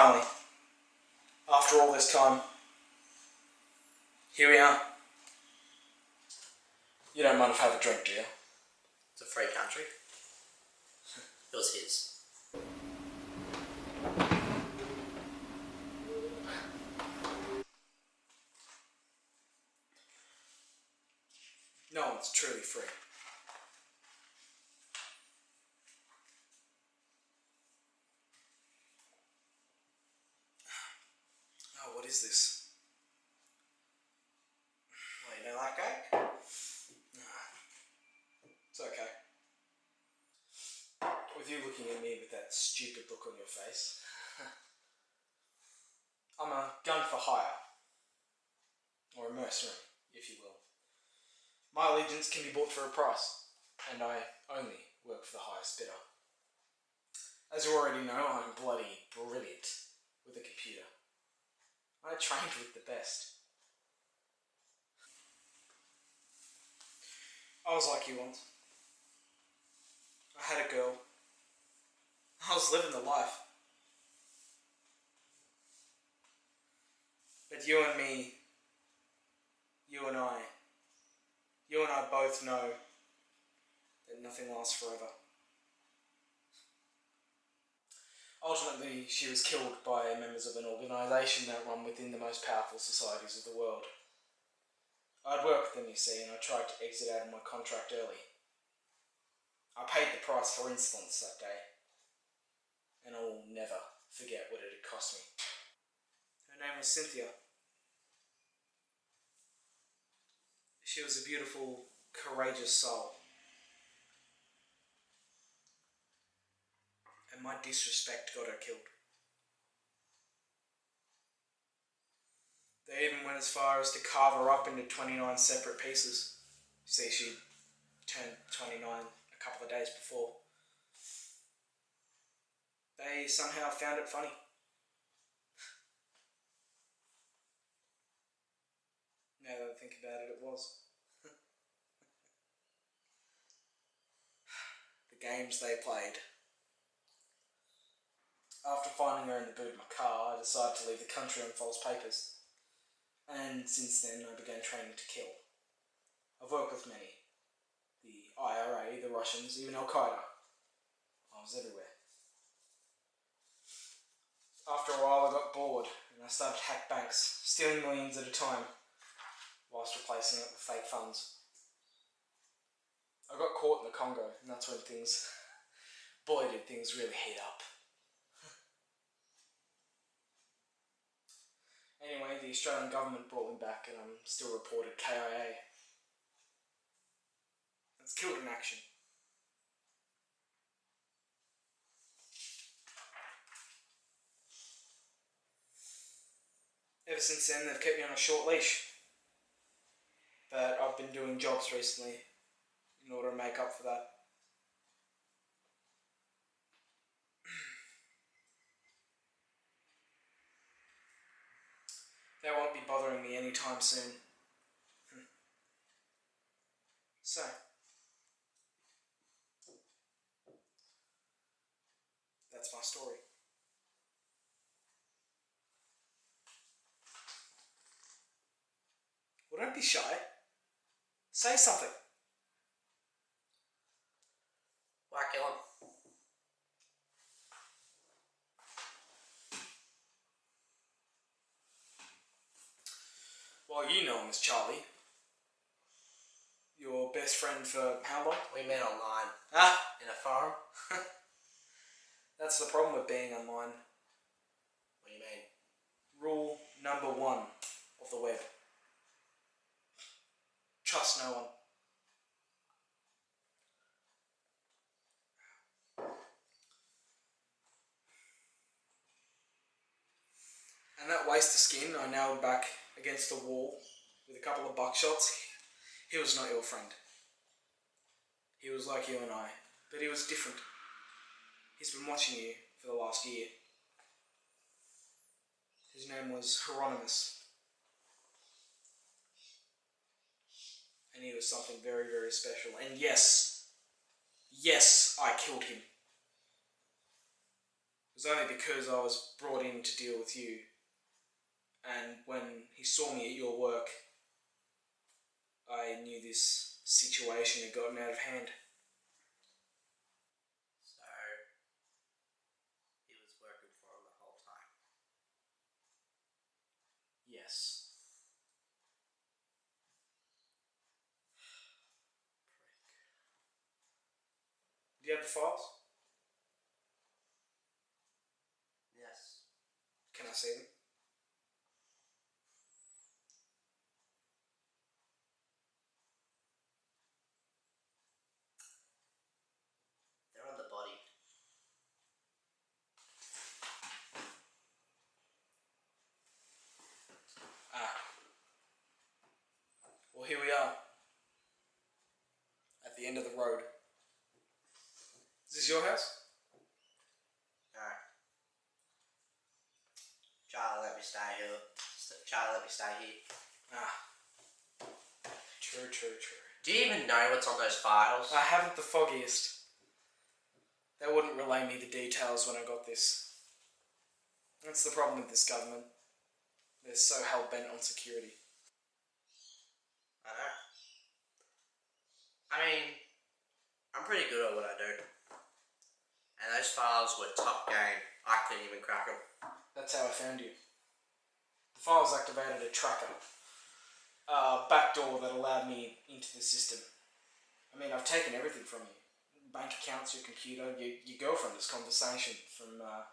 Finally, after all this time, here we are. You don't mind if I have a drink, do you? It's a free country. It was his. No one's truly free. Oh, what is this? Well, you don't like cake? It's okay. With you looking at me with that stupid look on your face. I'm a gun for hire. Or a mercenary, if you will. My allegiance can be bought for a price, and I only work for the highest bidder. As you already know, I'm bloody brilliant with a computer. I trained with the best. I was like you once. I had a girl. I was living the life. But you and me, you and I both know that nothing lasts forever. Ultimately, she was killed by members of an organisation that run within the most powerful societies of the world. I'd worked with them, you see, and I tried to exit out of my contract early. I paid the price for insolence that day, and I will never forget what it had cost me. Her name was Cynthia. She was a beautiful, courageous soul. And my disrespect got her killed. They even went as far as to carve her up into 29 separate pieces. You see, she turned 29 a couple of days before. They somehow found it funny. Now that I think about it, it was. The games they played. After finding her in the boot of my car, I decided to leave the country on false papers. And since then, I began training to kill. I've worked with many. The IRA, the Russians, even Al-Qaeda. I was everywhere. After a while, I got bored, and I started to hack banks, stealing millions at a time, whilst replacing it with fake funds. I got caught in the Congo, and that's when things, boy did things really heat up. Anyway, the Australian government brought me back, and I'm still reported KIA. It's killed in action. Ever since then, they've kept me on a short leash. But I've been doing jobs recently in order to make up for that. They won't be bothering me anytime soon. So, that's my story. Well, don't be shy. Say something. Whack it on. Well, you know him as Charlie. Your best friend for how long? We met online. Ah! In a forum. That's the problem with being online. What do you mean? Rule number 1 of the web. Trust no one. And that waste of skin I nailed back against the wall with a couple of buckshots, he was not your friend. He was like you and I, but he was different. He's been watching you for the last year. His name was Hieronymus. And he was something very, very special. And yes, I killed him. It was only because I was brought in to deal with you. And when he saw me at your work, I knew this situation had gotten out of hand. So, he was working for him the whole time. Yes. Do you have the files? Yes. Can I see them? They're on the body. Well, here we are. At the end of the road. Is this your house? No. Charlie let me stay here. Charlie let me stay here. True. Do you even know what's on those files? I haven't the foggiest. They wouldn't relay me the details when I got this. That's the problem with this government. They're so hell-bent on security. I know. I mean, I'm pretty good at what I do. And those files were top game. I couldn't even crack them. That's how I found you. The files activated a tracker. Backdoor that allowed me into the system. I mean, I've taken everything from you. Bank accounts, your computer, your girlfriend's conversation from the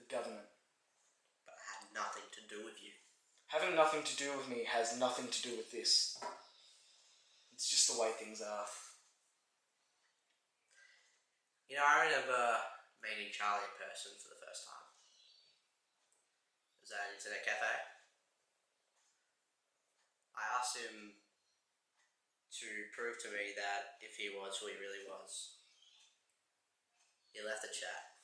government. But it had nothing to do with you. Having nothing to do with me has nothing to do with this. It's just the way things are. You know, I remember meeting Charlie in person for the first time. It was at an internet cafe. I asked him to prove to me that if he was who he really was. He left the chat.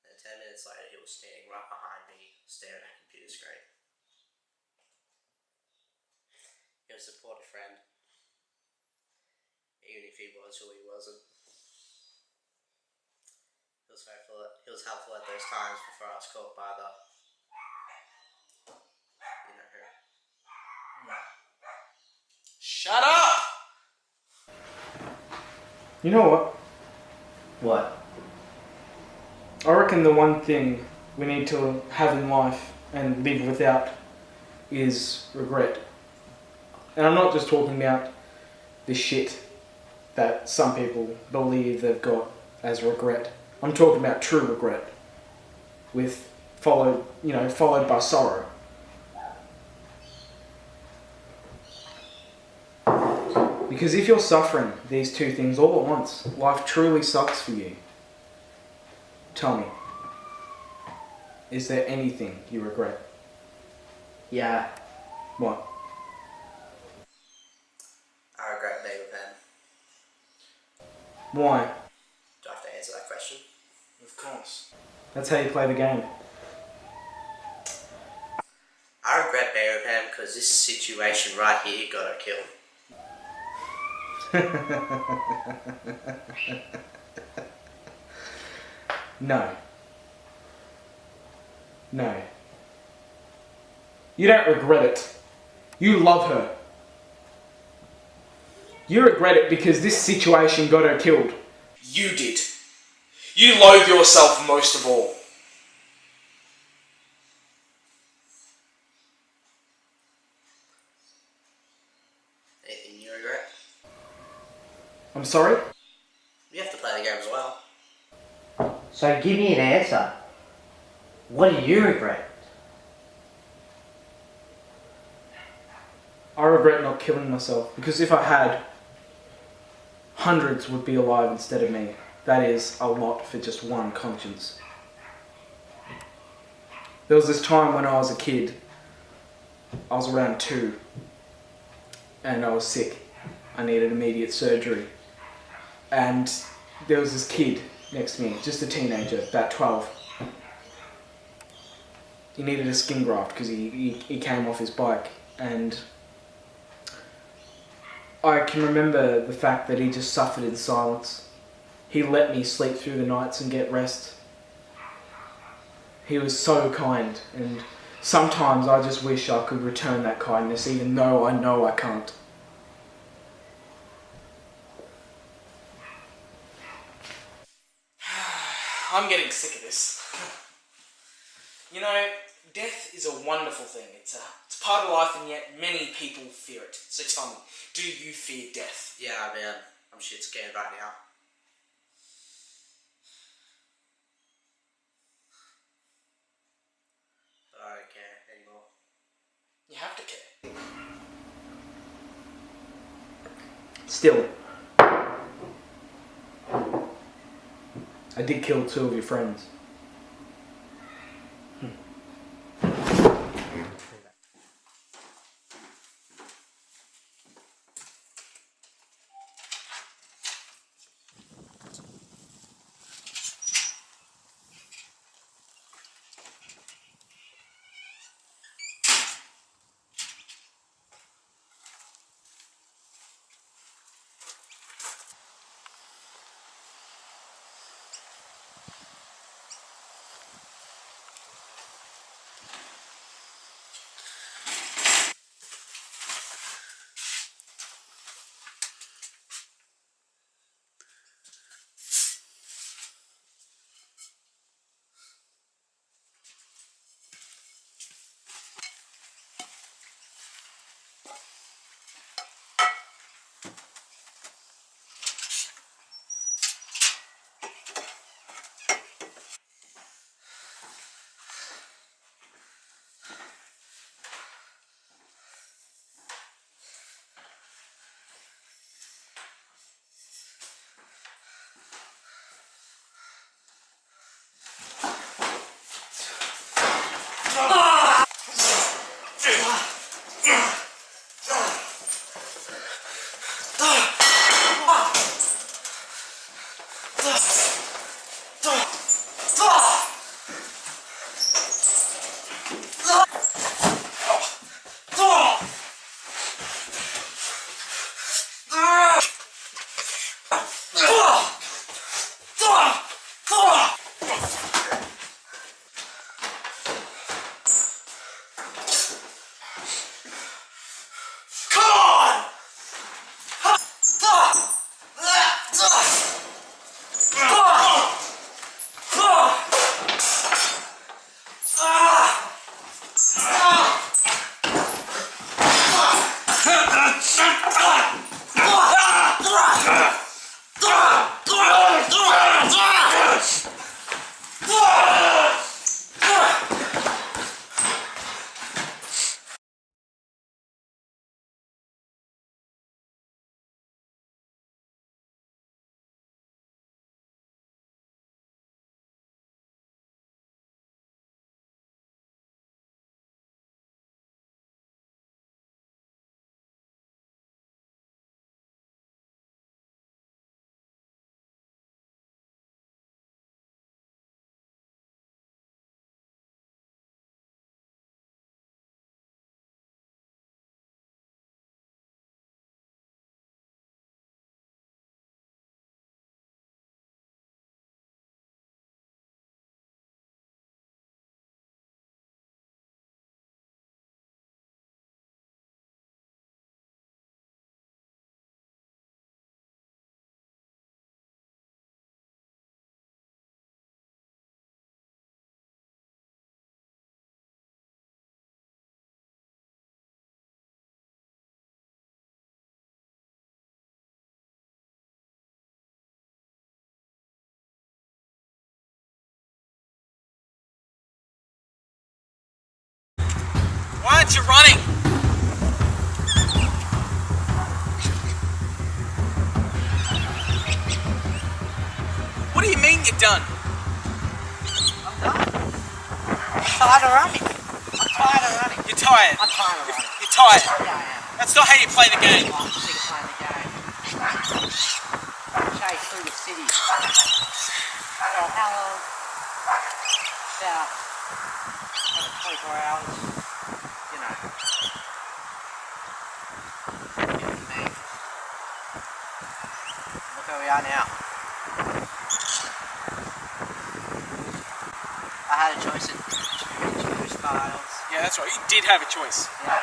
And 10 minutes later, he was standing right behind me, staring at a computer screen. He was a supportive friend, even if he was who he wasn't. He was helpful at those times before I was caught by the, you know who. Shut up! You know what? What? I reckon the one thing we need to have in life and live without is regret. And I'm not just talking about the shit that some people believe they've got as regret. I'm talking about true regret, followed by sorrow. Because if you're suffering these two things all at once, life truly sucks for you. Tell me, is there anything you regret? Yeah. What? I regret being with him. Why? Do I have to answer that question? Of course. That's how you play the game. I regret being with him because this situation right here got her killed. No. You don't regret it. You love her. You regret it because this situation got her killed. You did. You loathe yourself most of all. Anything you regret? I'm sorry? You have to play the game as well. So give me an answer. What do you regret? I regret not killing myself because if I had, hundreds would be alive instead of me. That is a lot for just one conscience. There was this time when I was a kid, I was around 2, and I was sick. I needed immediate surgery. And there was this kid next to me, just a teenager, about 12. He needed a skin graft because he came off his bike, and I can remember the fact that he just suffered in silence. He let me sleep through the nights and get rest. He was so kind, and sometimes I just wish I could return that kindness, even though I know I can't. I'm getting sick of this. You know, death is a wonderful thing. It's part of life, and yet many people fear it. So tell me, do you fear death? Yeah, man. I'm shit scared right now. But I don't care anymore. You have to care. Still, I did kill 2 of your friends. Why aren't you running? What do you mean you're done? I'm done. I'm tired of running. I'm tired of running. You're tired. I'm tired of running. You're tired. Yeah, I am. That's not how you play the game. I'm sick of playing the game. Chase through the city. So how long? About 24 hours. You know. Me. Look where we are now. I had a choice Yeah, that's right. You did have a choice. Yeah.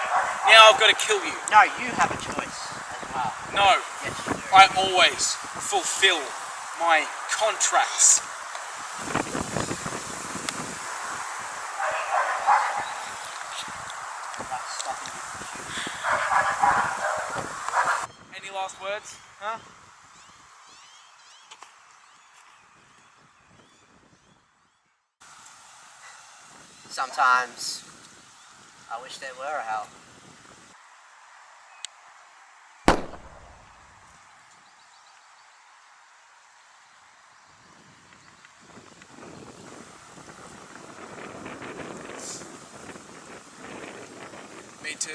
Now I've got to kill you. No, you have a choice as well. No, Yes, you do. I always fulfill my contracts. That's stopping you from shooting. Any last words? Huh? Sometimes I wish there were a hell. Me too.